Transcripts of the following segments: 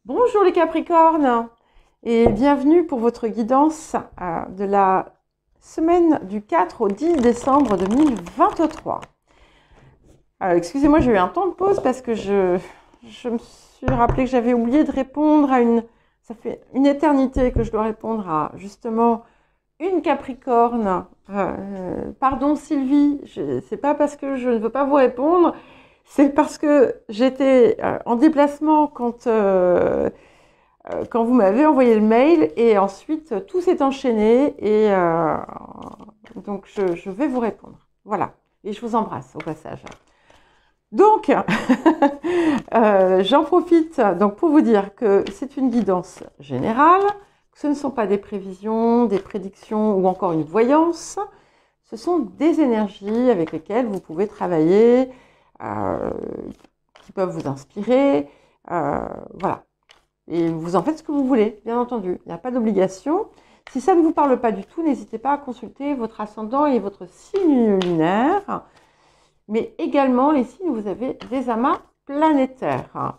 Bonjour les Capricornes et bienvenue pour votre guidance de la semaine du 4 au 10 décembre 2023. Excusez-moi, j'ai eu un temps de pause parce que je me suis rappelé que j'avais oublié de répondre à une... Ça fait une éternité que je dois répondre à justement une Capricorne. Pardon Sylvie, c'est pas parce que je ne veux pas vous répondre, c'est parce que j'étais en déplacement quand vous m'avez envoyé le mail et ensuite tout s'est enchaîné et donc je vais vous répondre. Voilà, et je vous embrasse au passage. Donc, j'en profite donc pour vous dire que c'est une guidance générale, que ce ne sont pas des prévisions, des prédictions ou encore une voyance. Ce sont des énergies avec lesquelles vous pouvez travailler, qui peuvent vous inspirer. Voilà. Et vous en faites ce que vous voulez, bien entendu. Il n'y a pas d'obligation. Si ça ne vous parle pas du tout, n'hésitez pas à consulter votre ascendant et votre signe lunaire. Mais également, les signes, vous avez des amas planétaires.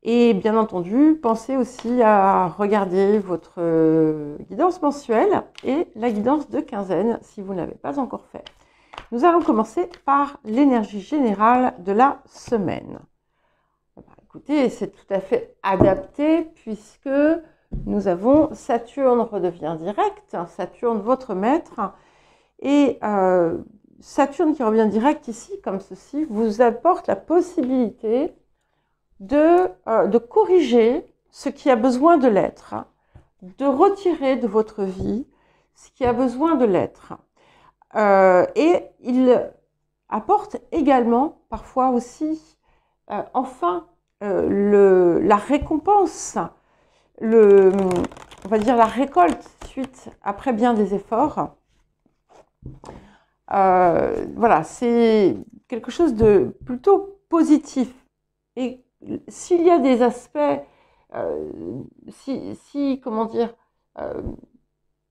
Et bien entendu, pensez aussi à regarder votre guidance mensuelle et la guidance de quinzaine, si vous ne l'avez pas encore fait. Nous allons commencer par l'énergie générale de la semaine. Écoutez, c'est tout à fait adapté puisque nous avons Saturne redevient direct, Saturne votre maître, et Saturne qui revient direct ici, comme ceci, vous apporte la possibilité de corriger ce qui a besoin de l'être, de retirer de votre vie ce qui a besoin de l'être. Et il apporte également, parfois aussi, enfin, la récompense, on va dire la récolte suite après bien des efforts. Voilà, c'est quelque chose de plutôt positif. Et s'il y a des aspects, comment dire,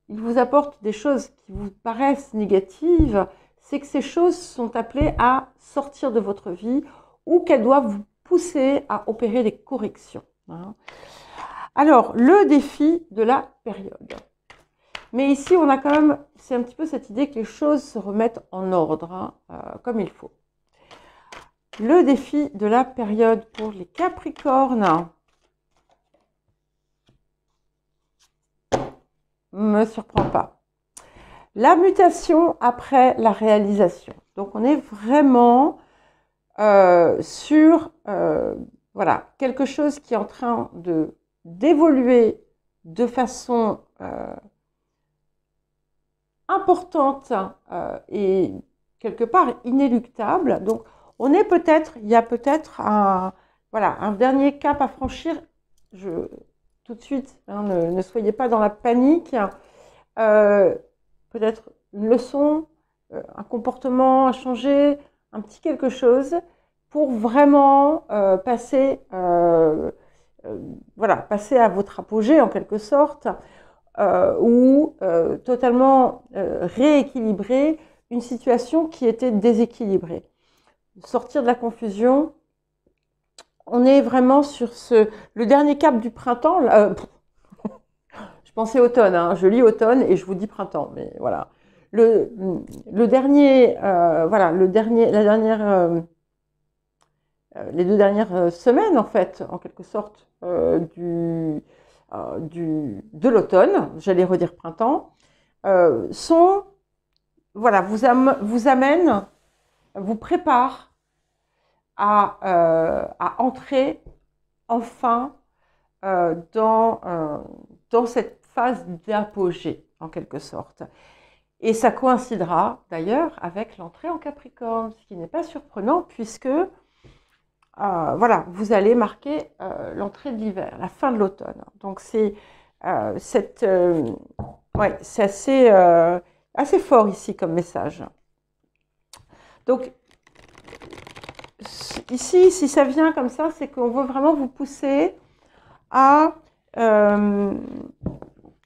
il vous apporte des choses qui vous paraissent négatives, c'est que ces choses sont appelées à sortir de votre vie ou qu'elles doivent vous pousser à opérer des corrections. Alors, le défi de la période. Mais ici, on a quand même, c'est un petit peu cette idée que les choses se remettent en ordre, comme il faut. Le défi de la période pour les Capricornes me surprend pas. La mutation après la réalisation. Donc, on est vraiment sur voilà, quelque chose qui est en train d'évoluer de façon importante et quelque part inéluctable. Donc, on est peut-être, il y a peut-être voilà, un dernier cap à franchir. Tout de suite, hein, ne soyez pas dans la panique. Peut-être une leçon, un comportement à changer, un petit quelque chose pour vraiment passer à votre apogée en quelque sorte, ou totalement rééquilibrer une situation qui était déséquilibrée. Sortir de la confusion, on est vraiment sur le dernier cap du printemps. Je pensais automne, hein, je lis automne et je vous dis printemps, mais voilà. Les deux dernières semaines, en fait, en quelque sorte, de l'automne, j'allais redire printemps, sont, voilà, vous amènent, vous préparent à entrer enfin dans cette phase d'apogée, en quelque sorte. Et ça coïncidera d'ailleurs avec l'entrée en Capricorne, ce qui n'est pas surprenant puisque voilà, vous allez marquer l'entrée de l'hiver, la fin de l'automne. Donc c'est ouais, c'est assez fort ici comme message. Donc ici, si ça vient comme ça, c'est qu'on veut vraiment vous pousser à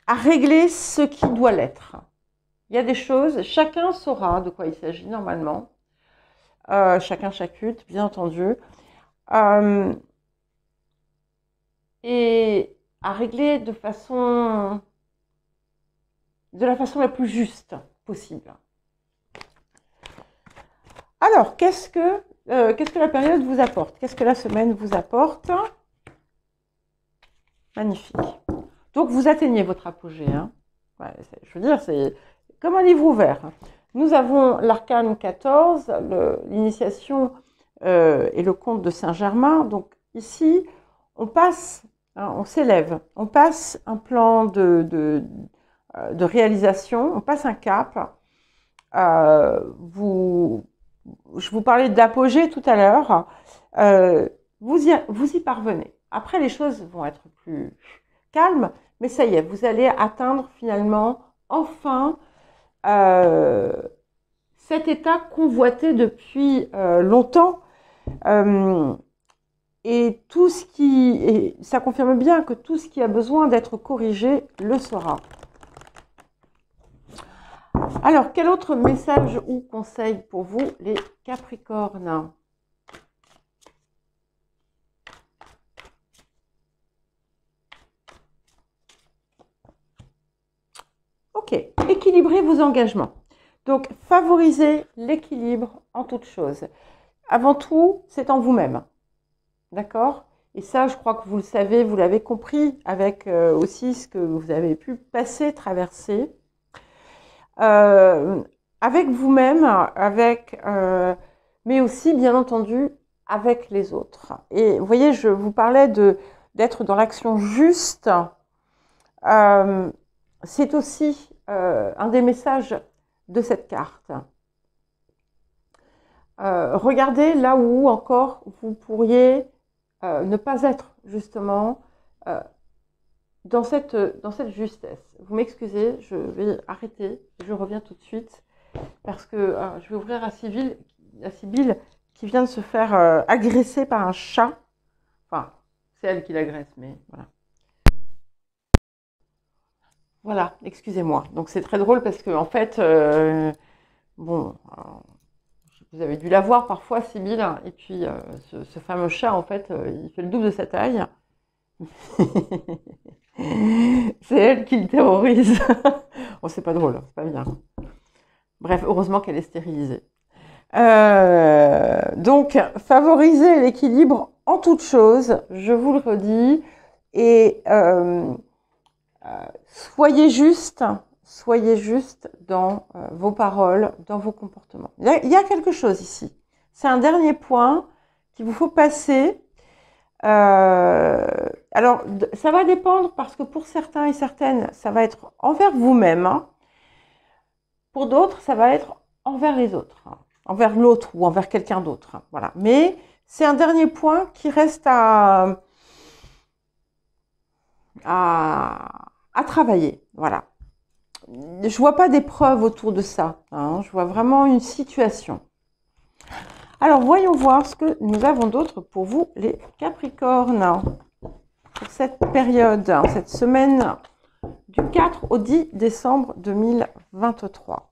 régler ce qui doit l'être. Il y a des choses, chacun saura de quoi il s'agit normalement, chacune, bien entendu. et à régler de la façon la plus juste possible. Alors, qu'est-ce que la période vous apporte? Qu'est-ce que la semaine vous apporte? Magnifique. Donc, vous atteignez votre apogée. Hein. Ouais, je veux dire, c'est comme un livre ouvert. Nous avons l'arcane 14, l'initiation et le conte de Saint-Germain. Donc, ici, on passe, hein, on s'élève, on passe un plan de réalisation, on passe un cap. Je vous parlais d'apogée tout à l'heure. Vous y parvenez. Après, les choses vont être plus calmes, mais ça y est, vous allez atteindre finalement, enfin, cet état convoité depuis longtemps. Et tout ce et ça confirme bien que tout ce qui a besoin d'être corrigé le sera. Alors, quel autre message ou conseil pour vous, les Capricornes? Ok, équilibrez vos engagements. Donc, favorisez l'équilibre en toute chose. Avant tout, c'est en vous-même. D'accord? Et ça, je crois que vous le savez, vous l'avez compris avec aussi ce que vous avez pu passer, traverser. Avec vous-même, mais aussi, bien entendu, avec les autres. Et vous voyez, je vous parlais d'être dans l'action juste. C'est aussi un des messages de cette carte. Regardez là où encore vous pourriez ne pas être justement dans cette justesse. Vous m'excusez, je vais arrêter, je reviens tout de suite parce que je vais ouvrir à Sybille qui vient de se faire agresser par un chat. Enfin, c'est elle qui l'agresse, mais voilà. Voilà, excusez-moi. Donc c'est très drôle parce que en fait, bon, vous avez dû la voir parfois, Sybille, et puis ce fameux chat, en fait, il fait le double de sa taille. C'est elle qui le terrorise. Bon, c'est pas drôle, c'est pas bien. Bref, heureusement qu'elle est stérilisée. Donc, favorisez l'équilibre en toute chose, je vous le redis, et soyez juste dans vos paroles, dans vos comportements. Il y a quelque chose ici. C'est un dernier point qu'il vous faut passer. Alors, ça va dépendre parce que pour certains et certaines, ça va être envers vous-même. Hein. Pour d'autres, ça va être envers les autres, hein. Envers l'autre ou envers quelqu'un d'autre. Hein. Voilà. Mais c'est un dernier point qui reste à travailler. Voilà. Je vois pas d'épreuve autour de ça. Hein. Je vois vraiment une situation. Alors, voyons voir ce que nous avons d'autre pour vous, les Capricornes, pour cette période, cette semaine du 4 au 10 décembre 2023.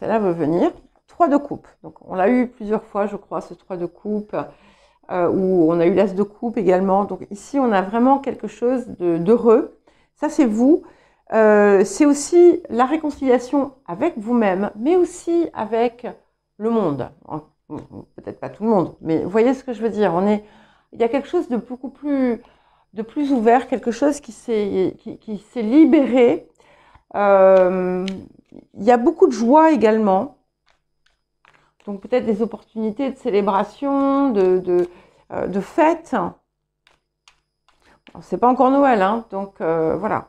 Celle-là veut venir. 3 de coupe. Donc, on l'a eu plusieurs fois, je crois, ce 3 de coupe, où on a eu l'as de coupe également. Donc, ici, on a vraiment quelque chose d'heureux. Ça, c'est vous. C'est aussi la réconciliation avec vous-même, mais aussi avec le monde. Peut-être pas tout le monde, mais vous voyez ce que je veux dire. Il y a quelque chose de beaucoup plus ouvert, quelque chose qui s'est libéré. Il y a beaucoup de joie également. Donc peut-être des opportunités de célébration, de fête. C'est pas encore Noël, hein, donc voilà.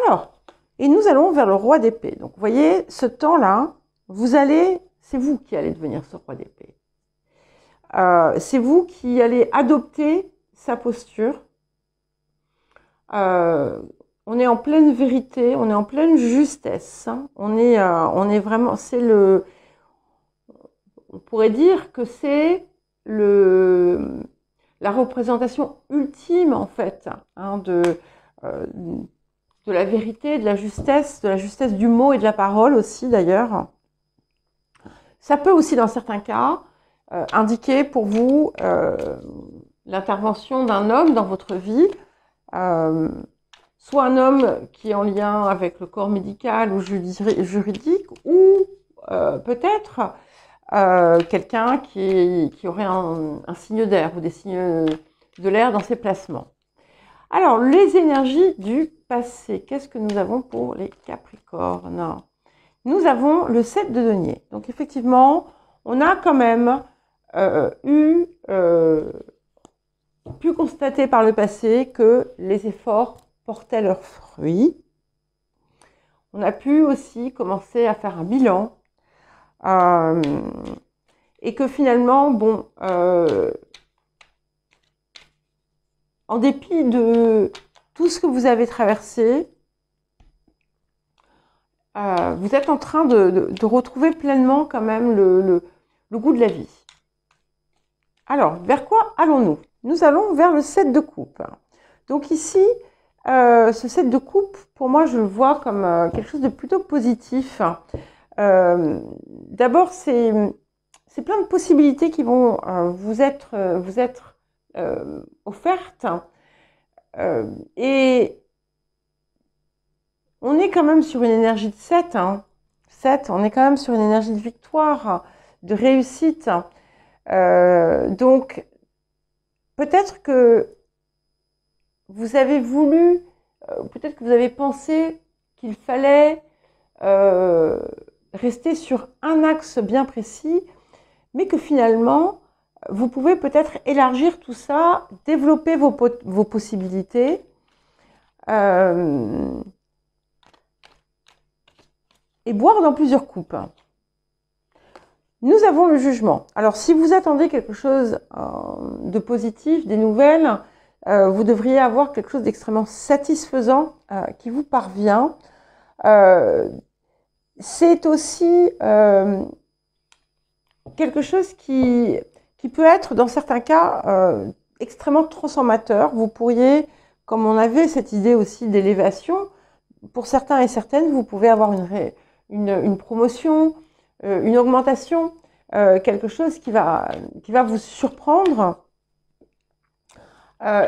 Alors, et nous allons vers le roi d'épée. Donc, vous voyez, ce temps-là, c'est vous qui allez devenir ce roi d'épée. C'est vous qui allez adopter sa posture. On est en pleine vérité, on est en pleine justesse. Hein. On est vraiment, on pourrait dire que c'est la représentation ultime, en fait, hein, de la vérité, de la justesse du mot et de la parole aussi d'ailleurs. Ça peut aussi, dans certains cas, indiquer pour vous l'intervention d'un homme dans votre vie, soit un homme qui est en lien avec le corps médical ou juridique, ou peut-être quelqu'un qui aurait un signe d'air ou des signes de l'air dans ses placements. Alors, les énergies du passé. Qu'est-ce que nous avons pour les Capricornes? Nous avons le 7 de denier. Donc, effectivement, on a quand même pu constater par le passé que les efforts portaient leurs fruits. On a pu aussi commencer à faire un bilan. Et que finalement, bon, en dépit de tout ce que vous avez traversé, vous êtes en train de retrouver pleinement quand même le goût de la vie. Alors, vers quoi allons-nous? Nous allons vers le 7 de coupe. Donc ici, ce 7 de coupe, pour moi, je le vois comme quelque chose de plutôt positif. D'abord, c'est plein de possibilités qui vont vous être offertes. Et on est quand même sur une énergie de 7. 7, on est quand même sur une énergie de victoire, de réussite. Donc, peut-être que vous avez voulu, peut-être que vous avez pensé qu'il fallait rester sur un axe bien précis, mais que finalement, vous pouvez peut-être élargir tout ça, développer vos possibilités, et boire dans plusieurs coupes. Nous avons le jugement. Alors, si vous attendez quelque chose de positif, des nouvelles, vous devriez avoir quelque chose d'extrêmement satisfaisant qui vous parvient. C'est aussi quelque chose qui peut être, dans certains cas, extrêmement transformateur. Vous pourriez, comme on avait cette idée aussi d'élévation, pour certains et certaines, vous pouvez avoir une promotion, une augmentation, quelque chose qui va vous surprendre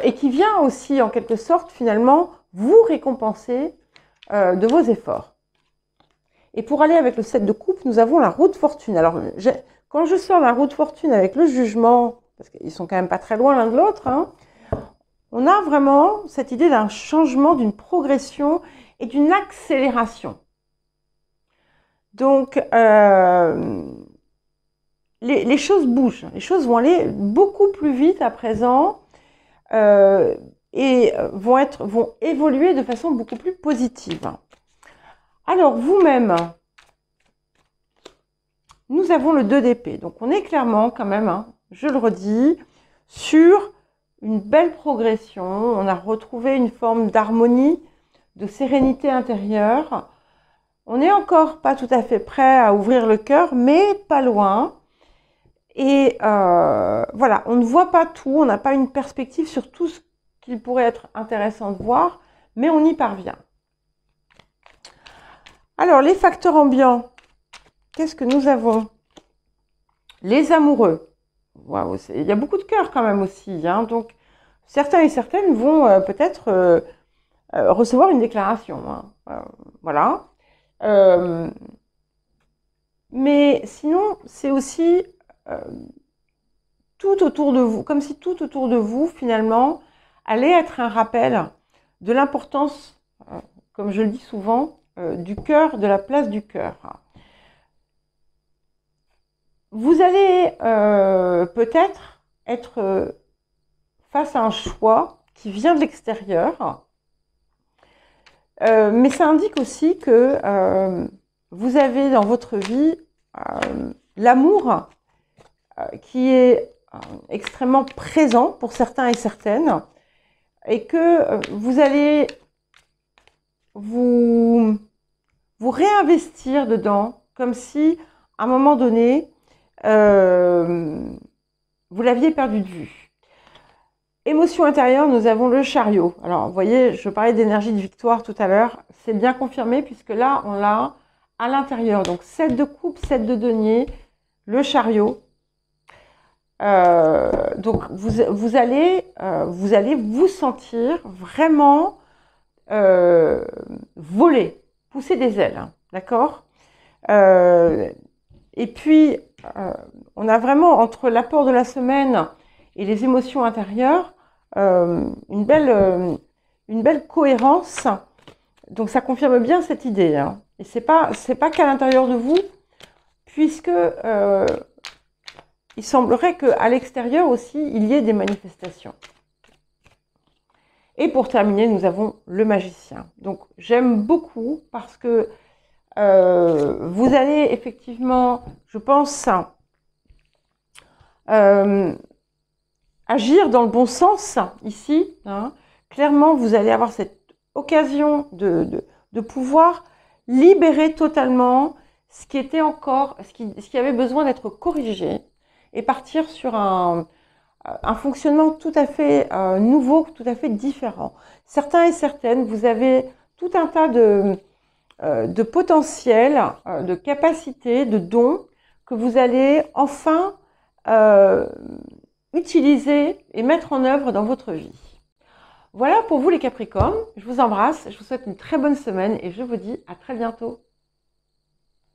et qui vient aussi, en quelque sorte, finalement, vous récompenser de vos efforts. Et pour aller avec le 7 de coupe, nous avons la roue de fortune. Alors, quand je sors la roue de fortune avec le jugement, parce qu'ils sont quand même pas très loin l'un de l'autre, on a vraiment cette idée d'un changement, d'une progression et d'une accélération. Donc, les choses bougent, les choses vont aller beaucoup plus vite à présent et vont évoluer de façon beaucoup plus positive. Alors, vous-même, nous avons le 2 d'épée. Donc, on est clairement quand même, je le redis, sur une belle progression. On a retrouvé une forme d'harmonie, de sérénité intérieure. On n'est encore pas tout à fait prêt à ouvrir le cœur, mais pas loin. Et voilà, on ne voit pas tout, on n'a pas une perspective sur tout ce qu'il pourrait être intéressant de voir, mais on y parvient. Alors, les facteurs ambiants, qu'est-ce que nous avons? Les amoureux. Waouh, il y a beaucoup de cœur quand même aussi. Donc, certains et certaines vont peut-être recevoir une déclaration. Voilà. Mais sinon, c'est aussi tout autour de vous, comme si tout autour de vous, finalement, allait être un rappel de l'importance, comme je le dis souvent, du cœur, de la place du cœur. Vous allez peut-être être face à un choix qui vient de l'extérieur, mais ça indique aussi que vous avez dans votre vie l'amour qui est extrêmement présent pour certains et certaines, et que vous allez vous réinvestir dedans, comme si, à un moment donné, vous l'aviez perdu de vue. Émotion intérieure, nous avons le chariot. Alors, vous voyez, je parlais d'énergie de victoire tout à l'heure. C'est bien confirmé, puisque là, on l'a à l'intérieur. Donc, 7 de coupe, 7 de denier, le chariot. Donc, vous allez vous sentir vraiment voler, pousser des ailes, hein, d'accord? Et puis, on a vraiment, entre l'apport de la semaine et les émotions intérieures, une belle cohérence. Donc, ça confirme bien cette idée, hein. Et c'est pas qu'à l'intérieur de vous, puisque il semblerait qu'à l'extérieur aussi, il y ait des manifestations. Et pour terminer, nous avons le magicien. Donc, j'aime beaucoup parce que vous allez effectivement, je pense, agir dans le bon sens ici, hein. Clairement, vous allez avoir cette occasion de pouvoir libérer totalement ce qui était encore, ce qui avait besoin d'être corrigé et partir sur un fonctionnement tout à fait nouveau, tout à fait différent. Certains et certaines, vous avez tout un tas de potentiel, de capacités, de dons que vous allez enfin utiliser et mettre en œuvre dans votre vie. Voilà pour vous les Capricornes, je vous embrasse, je vous souhaite une très bonne semaine et je vous dis à très bientôt.